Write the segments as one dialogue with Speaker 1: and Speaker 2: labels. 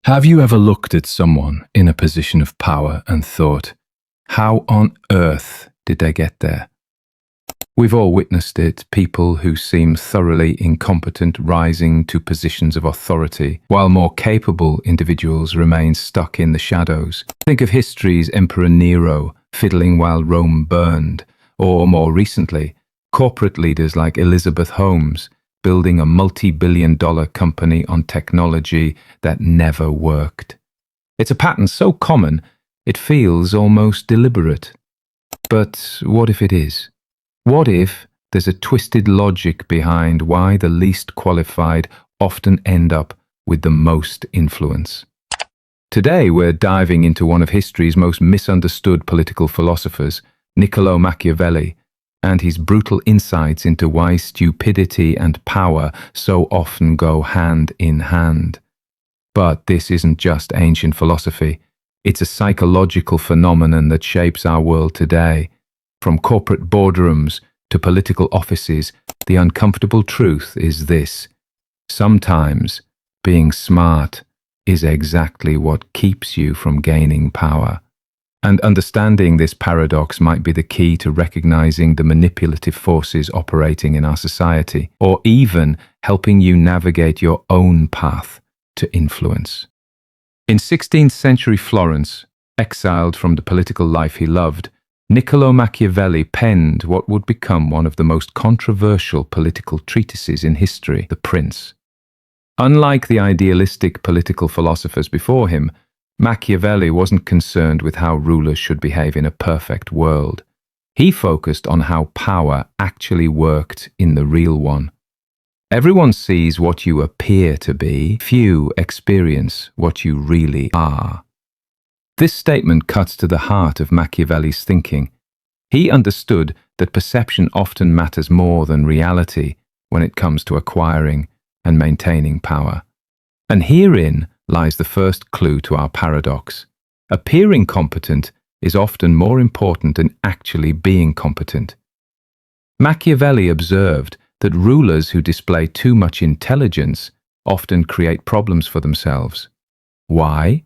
Speaker 1: Have you ever looked at someone in a position of power and thought, how on earth did they get there? We've all witnessed it, people who seem thoroughly incompetent rising to positions of authority, while more capable individuals remain stuck in the shadows. Think of history's Emperor Nero, fiddling while Rome burned, or more recently, corporate leaders like Elizabeth Holmes, building a multi-billion-dollar company on technology that never worked. It's a pattern so common, it feels almost deliberate. But what if it is? What if there's a twisted logic behind why the least qualified often end up with the most influence? Today we're diving into one of history's most misunderstood political philosophers, Niccolo Machiavelli, and his brutal insights into why stupidity and power so often go hand in hand. But this isn't just ancient philosophy. It's a psychological phenomenon that shapes our world today. From corporate boardrooms to political offices, the uncomfortable truth is this: sometimes being smart is exactly what keeps you from gaining power. And understanding this paradox might be the key to recognizing the manipulative forces operating in our society, or even helping you navigate your own path to influence. In 16th century Florence, exiled from the political life he loved, Niccolo Machiavelli penned what would become one of the most controversial political treatises in history, The Prince. Unlike the idealistic political philosophers before him, Machiavelli wasn't concerned with how rulers should behave in a perfect world. He focused on how power actually worked in the real one. Everyone sees what you appear to be, few experience what you really are. This statement cuts to the heart of Machiavelli's thinking. He understood that perception often matters more than reality when it comes to acquiring and maintaining power. And herein lies the first clue to our paradox. Appearing competent is often more important than actually being competent. Machiavelli observed that rulers who display too much intelligence often create problems for themselves. Why?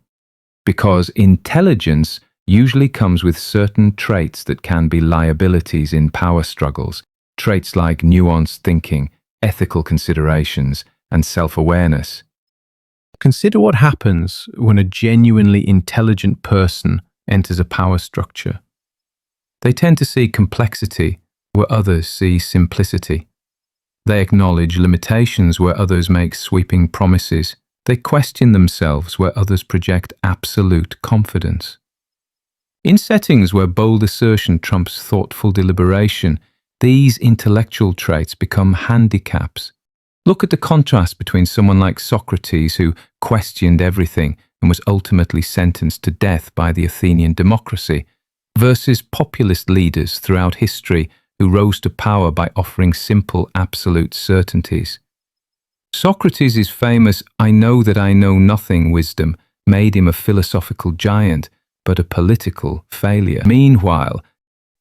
Speaker 1: Because intelligence usually comes with certain traits that can be liabilities in power struggles, traits like nuanced thinking, ethical considerations, and self-awareness.
Speaker 2: Consider what happens when a genuinely intelligent person enters a power structure. They tend to see complexity where others see simplicity. They acknowledge limitations where others make sweeping promises. They question themselves where others project absolute confidence. In settings where bold assertion trumps thoughtful deliberation, these intellectual traits become handicaps. Look at the contrast between someone like Socrates, who questioned everything and was ultimately sentenced to death by the Athenian democracy, versus populist leaders throughout history who rose to power by offering simple, absolute certainties. Socrates' famous "I know that I know nothing" wisdom made him a philosophical giant, but a political failure. Meanwhile,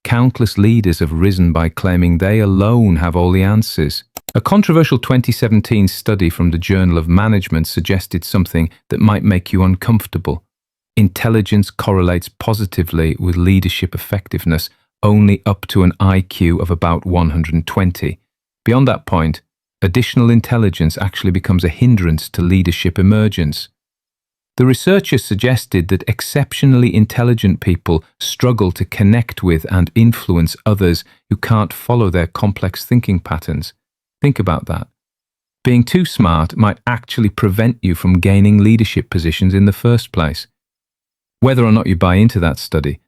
Speaker 2: countless leaders have risen by claiming they alone have all the answers. A controversial 2017 study from the Journal of Management suggested something that might make you uncomfortable. Intelligence correlates positively with leadership effectiveness only up to an IQ of about 120. Beyond that point, additional intelligence actually becomes a hindrance to leadership emergence. The researchers suggested that exceptionally intelligent people struggle to connect with and influence others who can't follow their complex thinking patterns. Think about that. Being too smart might actually prevent you from gaining leadership positions in the first place. Whether or not you buy into that study,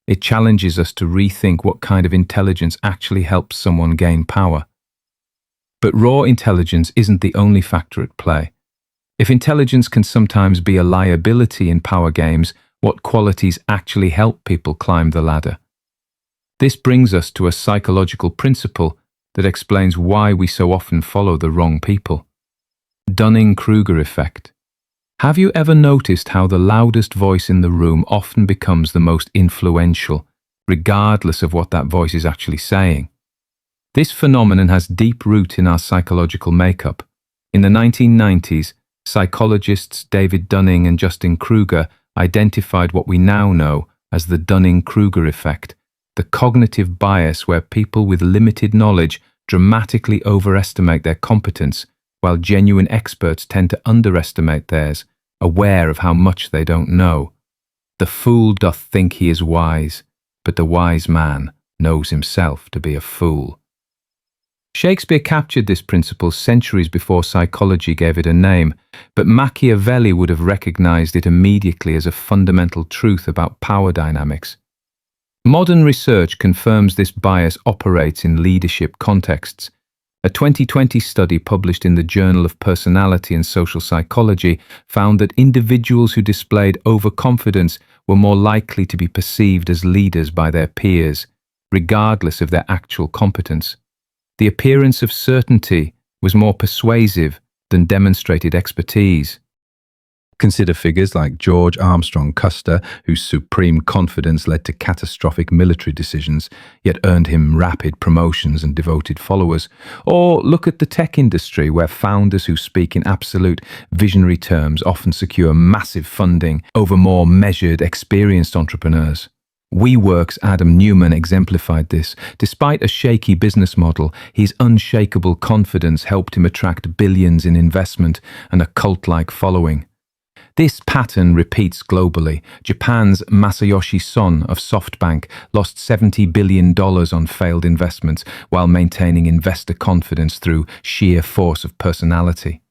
Speaker 2: it challenges us to rethink what kind of intelligence actually helps someone gain power. But raw intelligence isn't the only factor at play. If intelligence can sometimes be a liability in power games, what qualities actually help people climb the ladder? This brings us to a psychological principle that explains why we so often follow the wrong people. Dunning-Kruger effect. Have you ever noticed how the loudest voice in the room often becomes the most influential, regardless of what that voice is actually saying? This phenomenon has deep root in our psychological makeup. In the 1990s, Psychologists David Dunning and Justin Kruger identified what we now know as the Dunning-Kruger effect, the cognitive bias where people with limited knowledge dramatically overestimate their competence, while genuine experts tend to underestimate theirs, aware of how much they don't know. The fool doth think he is wise, but the wise man knows himself to be a fool. Shakespeare captured this principle centuries before psychology gave it a name, but Machiavelli would have recognized it immediately as a fundamental truth about power dynamics. Modern research confirms this bias operates in leadership contexts. A 2020 study published in the Journal of Personality and Social Psychology found that individuals who displayed overconfidence were more likely to be perceived as leaders by their peers, regardless of their actual competence. The appearance of certainty was more persuasive than demonstrated expertise.
Speaker 1: Consider figures like George Armstrong Custer, whose supreme confidence led to catastrophic military decisions, yet earned him rapid promotions and devoted followers. Or look at the tech industry, where founders who speak in absolute visionary terms often secure massive funding over more measured, experienced entrepreneurs. WeWork's Adam Newman exemplified this. Despite a shaky business model, his unshakable confidence helped him attract billions in investment and a cult-like following. This pattern repeats globally. Japan's Masayoshi Son of SoftBank lost $70 billion on failed investments while maintaining investor confidence through sheer force of personality.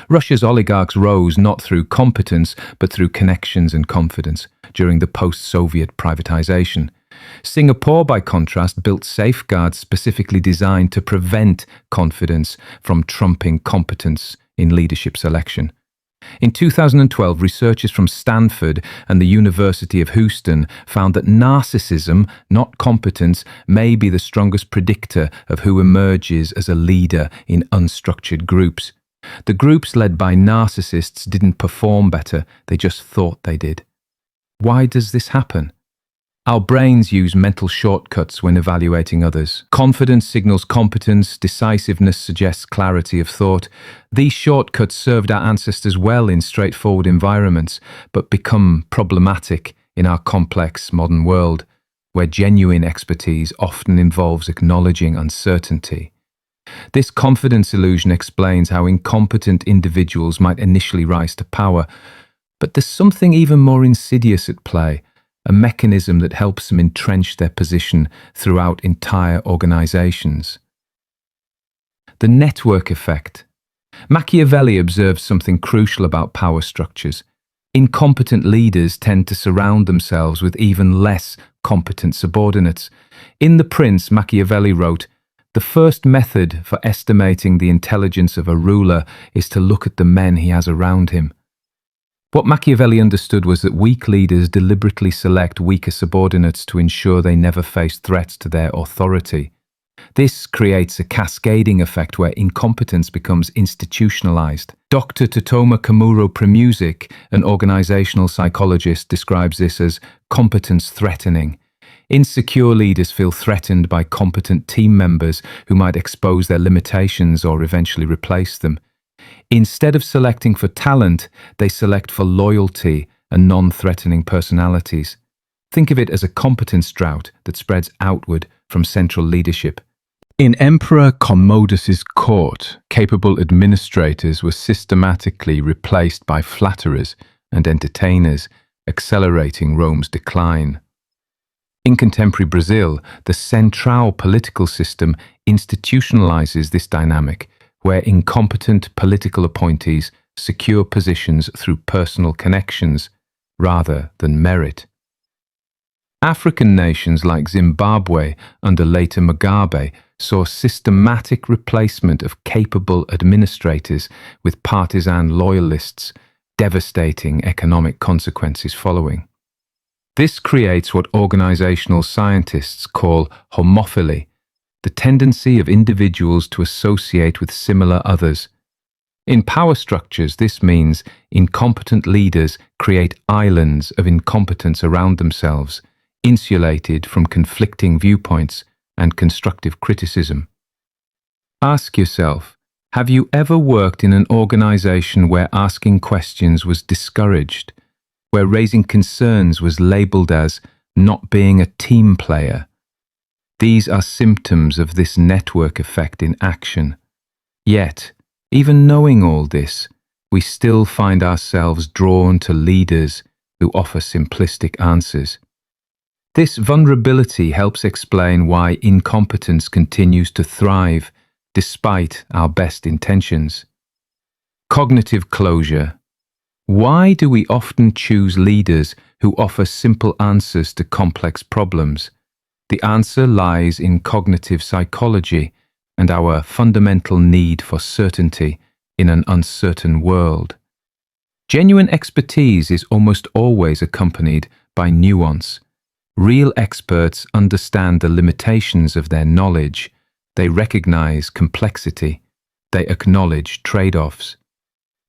Speaker 1: Russia's oligarchs rose not through competence, but through connections and confidence during the post-Soviet privatization. Singapore, by contrast, built safeguards specifically designed to prevent confidence from trumping competence in leadership selection. In 2012, researchers from Stanford and the University of Houston found that narcissism, not competence, may be the strongest predictor of who emerges as a leader in unstructured groups. The groups led by narcissists didn't perform better, they just thought they did. Why does this happen? Our brains use mental shortcuts when evaluating others. Confidence signals competence, decisiveness suggests clarity of thought. These shortcuts served our ancestors well in straightforward environments, but become problematic in our complex modern world, where genuine expertise often involves acknowledging uncertainty. This confidence illusion explains how incompetent individuals might initially rise to power, but there's something even more insidious at play, a mechanism that helps them entrench their position throughout entire organizations. The network effect. Machiavelli observed something crucial about power structures. Incompetent leaders tend to surround themselves with even less competent subordinates. In The Prince, Machiavelli wrote, "The first method for estimating the intelligence of a ruler is to look at the men he has around him." What Machiavelli understood was that weak leaders deliberately select weaker subordinates to ensure they never face threats to their authority. This creates a cascading effect where incompetence becomes institutionalized. Dr. Totoma Kamuro Premuzic, an organizational psychologist, describes this as competence threatening. Insecure leaders feel threatened by competent team members who might expose their limitations or eventually replace them. Instead of selecting for talent, they select for loyalty and non-threatening personalities. Think of it as a competence drought that spreads outward from central leadership. In Emperor Commodus's court, capable administrators were systematically replaced by flatterers and entertainers, accelerating Rome's decline. In contemporary Brazil, the central political system institutionalizes this dynamic, where incompetent political appointees secure positions through personal connections rather than merit. African nations like Zimbabwe under later Mugabe saw systematic replacement of capable administrators with partisan loyalists, devastating economic consequences following. This creates what organizational scientists call homophily, the tendency of individuals to associate with similar others. In power structures, this means incompetent leaders create islands of incompetence around themselves, insulated from conflicting viewpoints and constructive criticism. Ask yourself, Have you ever worked in an organization where asking questions was discouraged, where raising concerns was labeled as not being a team player? These are symptoms of this network effect in action. Yet, even knowing all this, we still find ourselves drawn to leaders who offer simplistic answers. This vulnerability helps explain why incompetence continues to thrive despite our best intentions. Cognitive closure. Why do we often choose leaders who offer simple answers to complex problems? The answer lies in cognitive psychology and our fundamental need for certainty in an uncertain world. Genuine expertise is almost always accompanied by nuance. Real experts understand the limitations of their knowledge. They recognize complexity. They acknowledge trade-offs.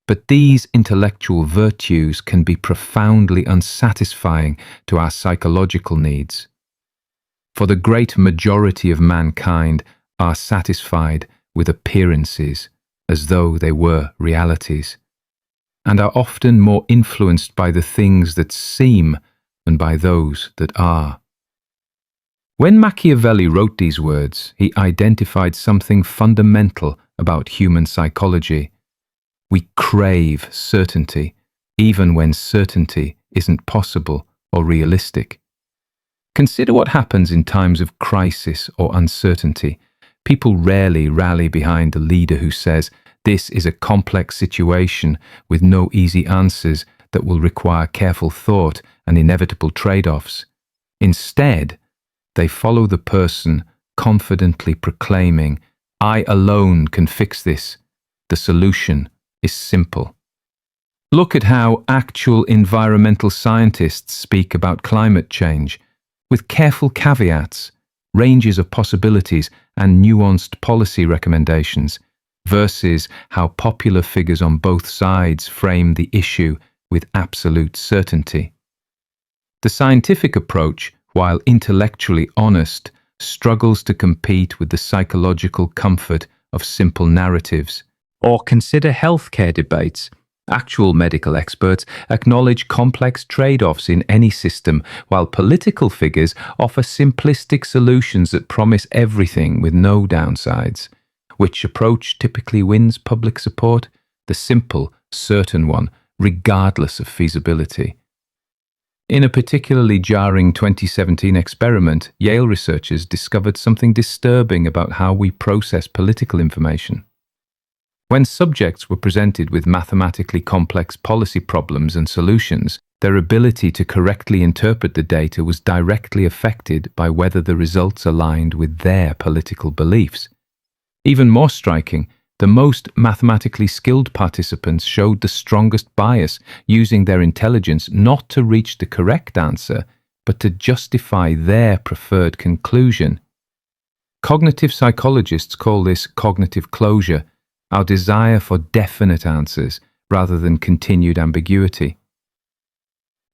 Speaker 1: But these intellectual virtues can be profoundly unsatisfying to our psychological needs. For the great majority of mankind are satisfied with appearances as though they were realities, and are often more influenced by the things that seem than by those that are. When Machiavelli wrote these words, he identified something fundamental about human psychology. We crave certainty, even when certainty isn't possible or realistic. Consider what happens in times of crisis or uncertainty. People rarely rally behind the leader who says, "This is a complex situation with no easy answers that will require careful thought and inevitable trade-offs." Instead, they follow the person confidently proclaiming, "I alone can fix this. The solution is simple." Look at how actual environmental scientists speak about climate change, with careful caveats, ranges of possibilities, and nuanced policy recommendations, versus how popular figures on both sides frame the issue with absolute certainty. The scientific approach, while intellectually honest, struggles to compete with the psychological comfort of simple narratives. Or consider healthcare debates. Actual medical experts acknowledge complex trade-offs in any system, while political figures offer simplistic solutions that promise everything with no downsides. Which approach typically wins public support? The simple, certain one, regardless of feasibility. In a particularly jarring 2017 experiment, Yale researchers discovered something disturbing about how we process political information. When subjects were presented with mathematically complex policy problems and solutions, their ability to correctly interpret the data was directly affected by whether the results aligned with their political beliefs. Even more striking, the most mathematically skilled participants showed the strongest bias, using their intelligence not to reach the correct answer, but to justify their preferred conclusion. Cognitive psychologists call this cognitive closure, our desire for definite answers rather than continued ambiguity.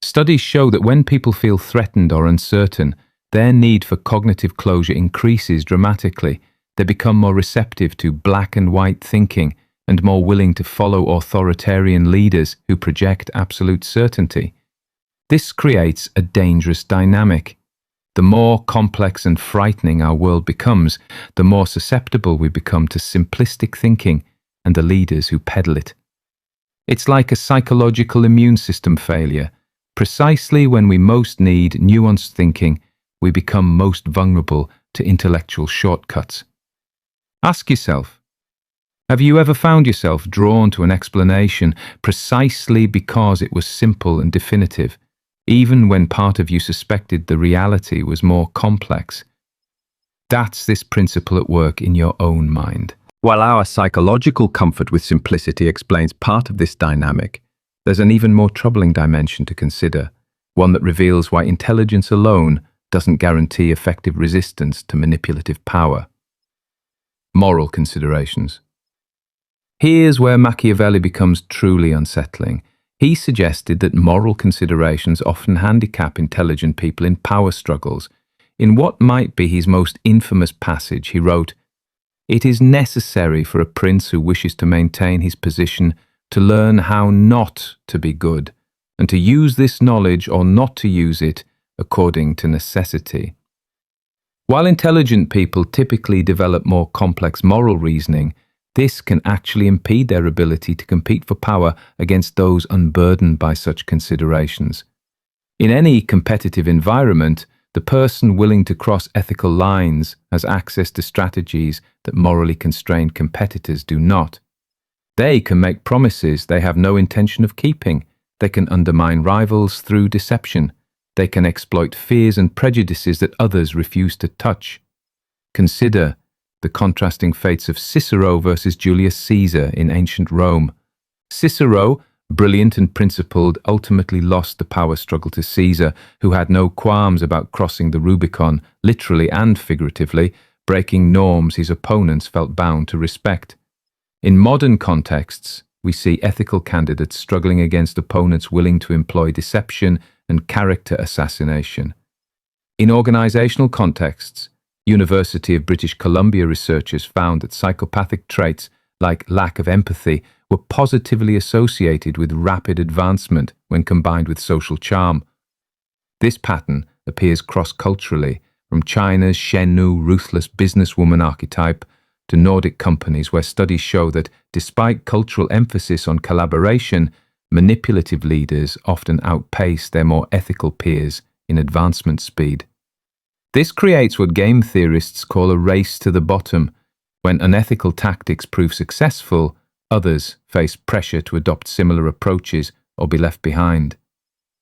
Speaker 1: Studies show that when people feel threatened or uncertain, their need for cognitive closure increases dramatically. They become more receptive to black and white thinking and more willing to follow authoritarian leaders who project absolute certainty. This creates a dangerous dynamic. The more complex and frightening our world becomes, the more susceptible we become to simplistic thinking and the leaders who peddle it. It's like a psychological immune system failure. Precisely when we most need nuanced thinking, we become most vulnerable to intellectual shortcuts. Ask yourself, have you ever found yourself drawn to an explanation precisely because it was simple and definitive, even when part of you suspected the reality was more complex? That's this principle at work in your own mind. While our psychological comfort with simplicity explains part of this dynamic, there's an even more troubling dimension to consider, one that reveals why intelligence alone doesn't guarantee effective resistance to manipulative power. Moral considerations. Here's where Machiavelli becomes truly unsettling. He suggested that moral considerations often handicap intelligent people in power struggles. In what might be his most infamous passage, he wrote, It is necessary for a prince who wishes to maintain his position to learn how not to be good, and to use this knowledge or not to use it according to necessity. While intelligent people typically develop more complex moral reasoning, this can actually impede their ability to compete for power against those unburdened by such considerations. In any competitive environment, the person willing to cross ethical lines has access to strategies that morally constrained competitors do not. They can make promises they have no intention of keeping. They can undermine rivals through deception. They can exploit fears and prejudices that others refuse to touch. Consider the contrasting fates of Cicero versus Julius Caesar in ancient Rome. Cicero, brilliant and principled, ultimately lost the power struggle to Caesar, who had no qualms about crossing the Rubicon, literally and figuratively, breaking norms his opponents felt bound to respect. In modern contexts, we see ethical candidates struggling against opponents willing to employ deception and character assassination. In organizational contexts, University of British Columbia researchers found that psychopathic traits like lack of empathy were positively associated with rapid advancement when combined with social charm. This pattern appears cross-culturally, from China's Shennu ruthless businesswoman archetype to Nordic companies, where studies show that despite cultural emphasis on collaboration, manipulative leaders often outpace their more ethical peers in advancement speed. This creates what game theorists call a race to the bottom. When unethical tactics prove successful, others face pressure to adopt similar approaches or be left behind.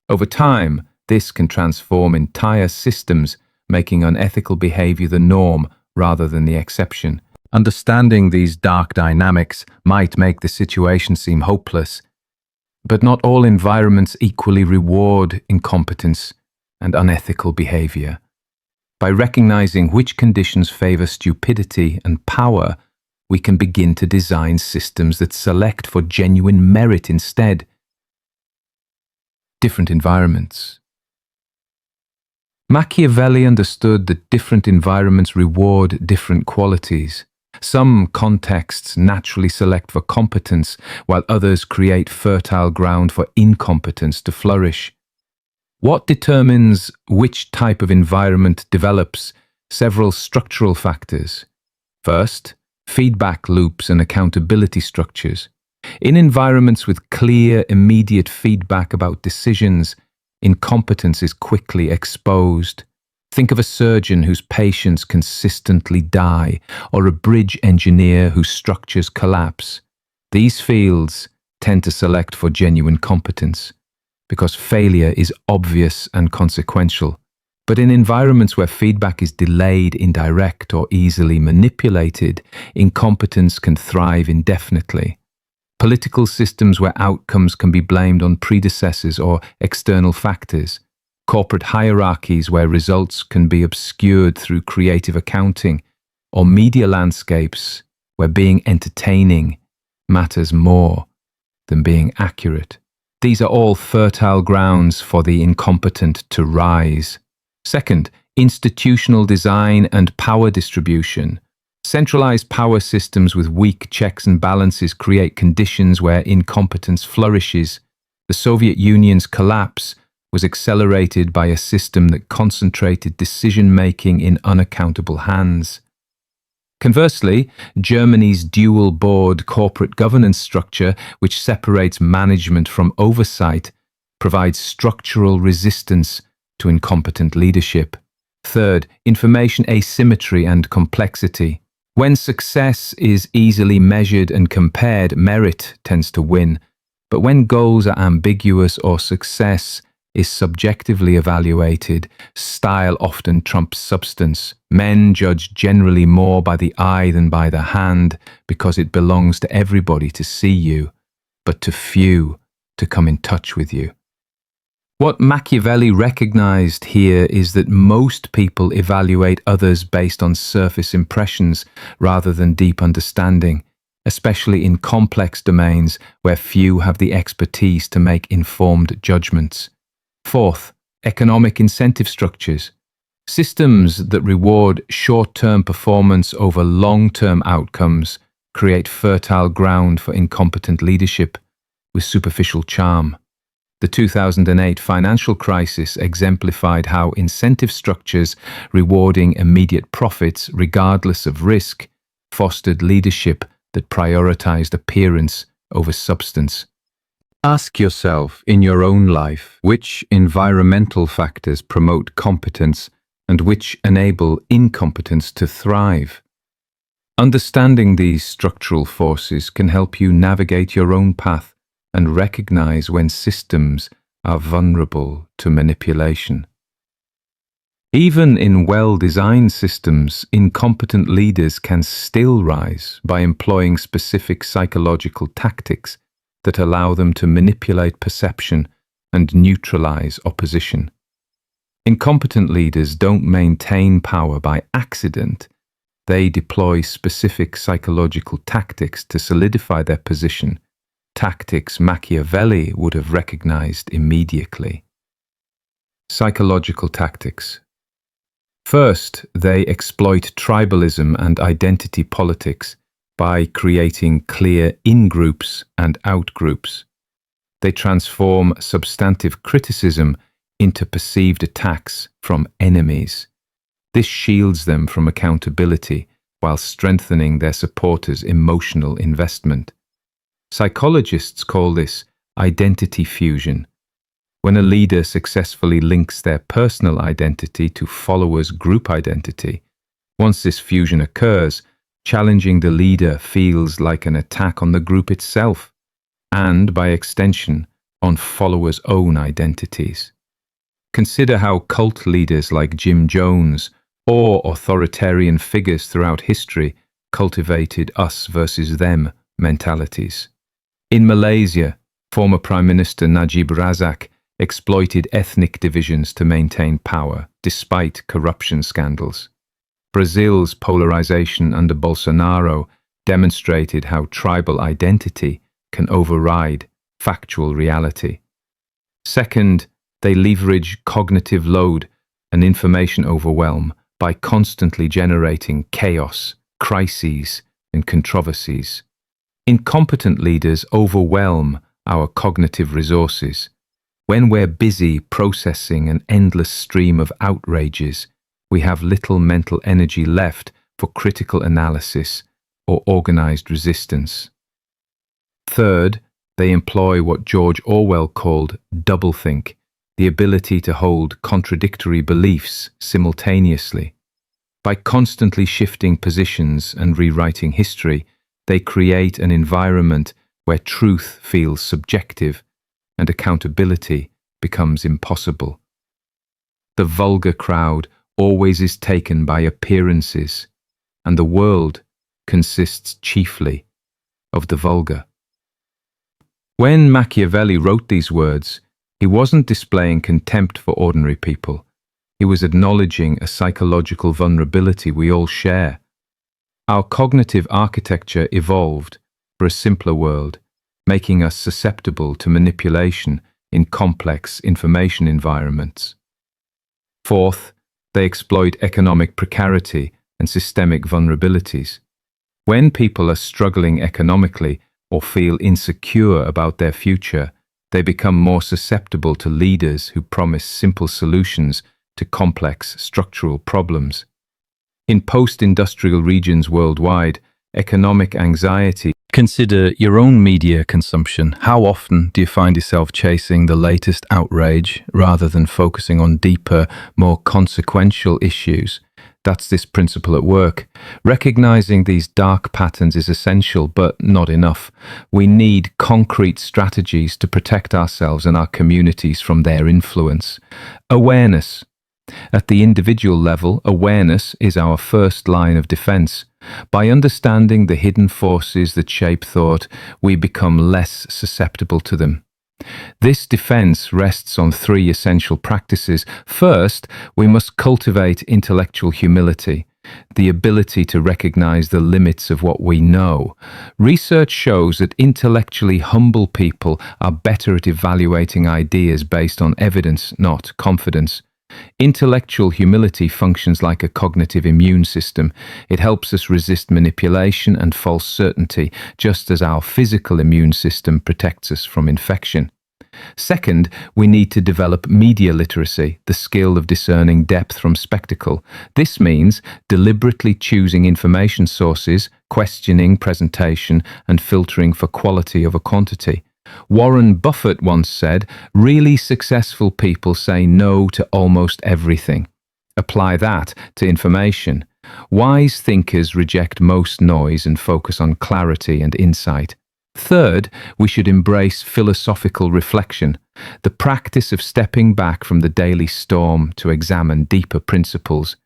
Speaker 1: Over time, this can transform entire systems, making unethical behavior the norm rather than the exception. Understanding these dark dynamics might make the situation seem hopeless, but not all environments equally reward incompetence and unethical behavior. By recognizing which conditions favor stupidity and power, we can begin to design systems that select for genuine merit instead. Different environments. Machiavelli understood that different environments reward different qualities. Some contexts naturally select for competence, while others create fertile ground for incompetence to flourish. What determines which type of environment develops? Several structural factors. First, feedback loops and accountability structures. In environments with clear, immediate feedback about decisions, incompetence is quickly exposed. Think of a surgeon whose patients consistently die, or a bridge engineer whose structures collapse. These fields tend to select for genuine competence, because failure is obvious and consequential. But in environments where feedback is delayed, indirect, or easily manipulated, incompetence can thrive indefinitely. Political systems where outcomes can be blamed on predecessors or external factors. Corporate hierarchies where results can be obscured through creative accounting. Or media landscapes where being entertaining matters more than being accurate. These are all fertile grounds for the incompetent to rise. Second, institutional design and power distribution. Centralized power systems with weak checks and balances create conditions where incompetence flourishes. The Soviet Union's collapse was accelerated by a system that concentrated decision-making in unaccountable hands. Conversely, Germany's dual-board corporate governance structure, which separates management from oversight, provides structural resistance to incompetent leadership. Third, information asymmetry and complexity. When success is easily measured and compared, merit tends to win. But when goals are ambiguous or success is subjectively evaluated, style often trumps substance. Men judge generally more by the eye than by the hand, because it belongs to everybody to see you, but to few to come in touch with you. What Machiavelli recognized here is that most people evaluate others based on surface impressions rather than deep understanding, especially in complex domains where few have the expertise to make informed judgments. Fourth, economic incentive structures. Systems that reward short-term performance over long-term outcomes create fertile ground for incompetent leadership with superficial charm. The 2008 financial crisis exemplified how incentive structures rewarding immediate profits regardless of risk fostered leadership that prioritized appearance over substance. Ask yourself in your own life which environmental factors promote competence and which enable incompetence to thrive. Understanding these structural forces can help you navigate your own path and recognize when systems are vulnerable to manipulation. Even in well-designed systems, incompetent leaders can still rise by employing specific psychological tactics that allow them to manipulate perception and neutralize opposition. Incompetent leaders don't maintain power by accident. They deploy specific psychological tactics to solidify their position, tactics Machiavelli would have recognized immediately. Psychological tactics. First, they exploit tribalism and identity politics by creating clear in-groups and out-groups. They transform substantive criticism into perceived attacks from enemies. This shields them from accountability while strengthening their supporters' emotional investment. Psychologists call this identity fusion. When a leader successfully links their personal identity to followers' group identity, once this fusion occurs, challenging the leader feels like an attack on the group itself, and, by extension, on followers' own identities. Consider how cult leaders like Jim Jones or authoritarian figures throughout history cultivated us versus them mentalities. In Malaysia, former Prime Minister Najib Razak exploited ethnic divisions to maintain power, despite corruption scandals. Brazil's polarization under Bolsonaro demonstrated how tribal identity can override factual reality. Second, they leverage cognitive load and information overwhelm by constantly generating chaos, crises, and controversies. Incompetent leaders overwhelm our cognitive resources. When we're busy processing an endless stream of outrages, we have little mental energy left for critical analysis or organized resistance. Third, they employ what George Orwell called doublethink, the ability to hold contradictory beliefs simultaneously. By constantly shifting positions and rewriting history, they create an environment where truth feels subjective and accountability becomes impossible. The vulgar crowd always is taken by appearances, and the world consists chiefly of the vulgar. When Machiavelli wrote these words, he wasn't displaying contempt for ordinary people. He was acknowledging a psychological vulnerability we all share. Our cognitive architecture evolved for a simpler world, making us susceptible to manipulation in complex information environments. Fourth, they exploit economic precarity and systemic vulnerabilities. When people are struggling economically or feel insecure about their future, they become more susceptible to leaders who promise simple solutions to complex structural problems. In post-industrial regions worldwide, economic anxiety. Consider your own media consumption. How often do you find yourself chasing the latest outrage rather than focusing on deeper, more consequential issues? That's this principle at work. Recognizing these dark patterns is essential, but not enough. We need concrete strategies to protect ourselves and our communities from their influence. Awareness. At the individual level, awareness is our first line of defense. By understanding the hidden forces that shape thought, we become less susceptible to them. This defense rests on three essential practices. First, we must cultivate intellectual humility, the ability to recognize the limits of what we know. Research shows that intellectually humble people are better at evaluating ideas based on evidence, not confidence. Intellectual humility functions like a cognitive immune system. It helps us resist manipulation and false certainty, just as our physical immune system protects us from infection. Second, we need to develop media literacy, the skill of discerning depth from spectacle. This means deliberately choosing information sources, questioning presentation, and filtering for quality over quantity. Warren Buffett once said, "Really successful people say no to almost everything." Apply that to information. Wise thinkers reject most noise and focus on clarity and insight. Third, we should embrace philosophical reflection, the practice of stepping back from the daily storm to examine deeper principles.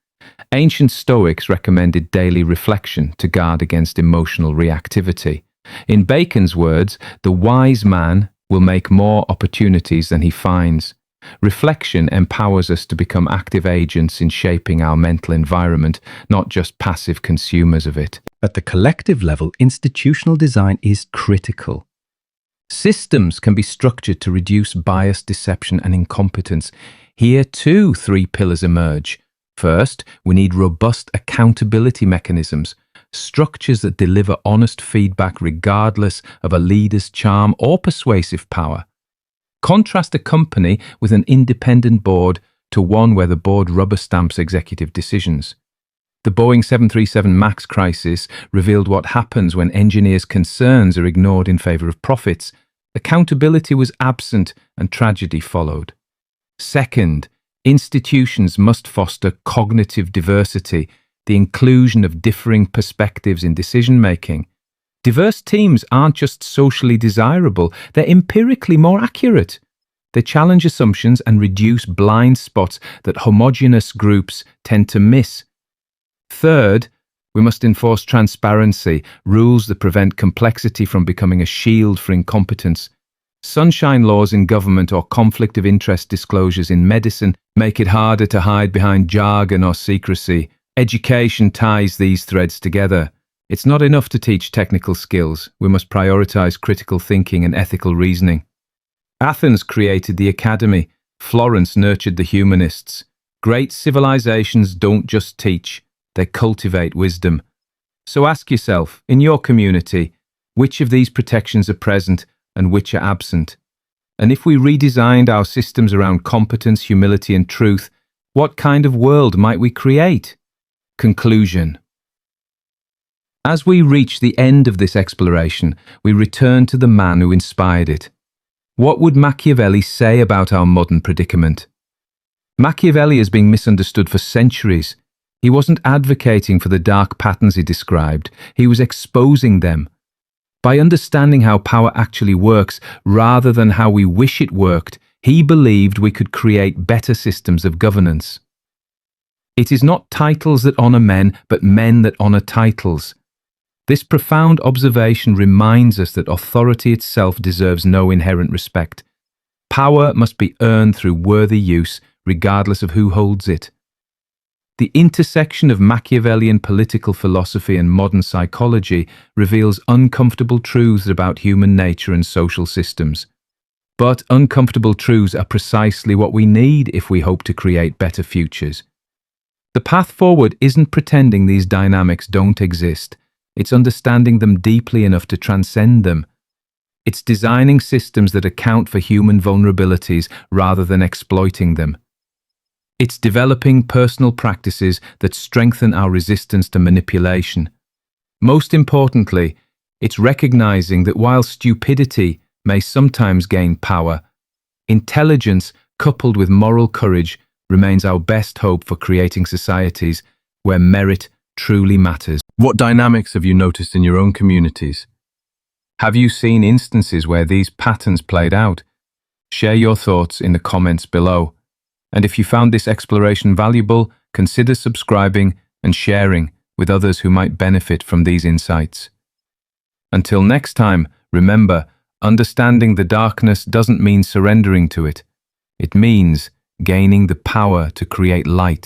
Speaker 1: Ancient Stoics recommended daily reflection to guard against emotional reactivity. In Bacon's words, the wise man will make more opportunities than he finds. Reflection empowers us to become active agents in shaping our mental environment, not just passive consumers of it.
Speaker 2: At the collective level, institutional design is critical. Systems can be structured to reduce bias, deception, and incompetence. Here, too, three pillars emerge. First, we need robust accountability mechanisms, structures that deliver honest feedback regardless of a leader's charm or persuasive power. Contrast a company with an independent board to one where the board rubber stamps executive decisions. The Boeing 737 MAX crisis revealed what happens when engineers' concerns are ignored in favor of profits. Accountability was absent and tragedy followed. Second, institutions must foster cognitive diversity, the inclusion of differing perspectives in decision-making. Diverse teams aren't just socially desirable, they're empirically more accurate. They challenge assumptions and reduce blind spots that homogeneous groups tend to miss. Third, we must enforce transparency, rules that prevent complexity from becoming a shield for incompetence. Sunshine laws in government or conflict of interest disclosures in medicine make it harder to hide behind jargon or secrecy. Education ties these threads together. It's not enough to teach technical skills. We must prioritize critical thinking and ethical reasoning. Athens created the academy. Florence nurtured the humanists. Great civilizations don't just teach, they cultivate wisdom. So ask yourself, in your community, which of these protections are present and which are absent? And if we redesigned our systems around competence, humility, and truth, what kind of world might we create? Conclusion. As we reach the end of this exploration, we return to the man who inspired it. What would Machiavelli say about our modern predicament? Machiavelli has been misunderstood for centuries. He wasn't advocating for the dark patterns he described, he was exposing them. By understanding how power actually works, rather than how we wish it worked, he believed we could create better systems of governance. It is not titles that honor men, but men that honor titles. This profound observation reminds us that authority itself deserves no inherent respect. Power must be earned through worthy use, regardless of who holds it. The intersection of Machiavellian political philosophy and modern psychology reveals uncomfortable truths about human nature and social systems. But uncomfortable truths are precisely what we need if we hope to create better futures. The path forward isn't pretending these dynamics don't exist. It's understanding them deeply enough to transcend them. It's designing systems that account for human vulnerabilities rather than exploiting them. It's developing personal practices that strengthen our resistance to manipulation. Most importantly, it's recognizing that while stupidity may sometimes gain power, intelligence coupled with moral courage remains our best hope for creating societies where merit truly matters. What dynamics have you noticed in your own communities? Have you seen instances where these patterns played out? Share your thoughts in the comments below. And if you found this exploration valuable, consider subscribing and sharing with others who might benefit from these insights. Until next time, remember, understanding the darkness doesn't mean surrendering to it. It means gaining the power to create light.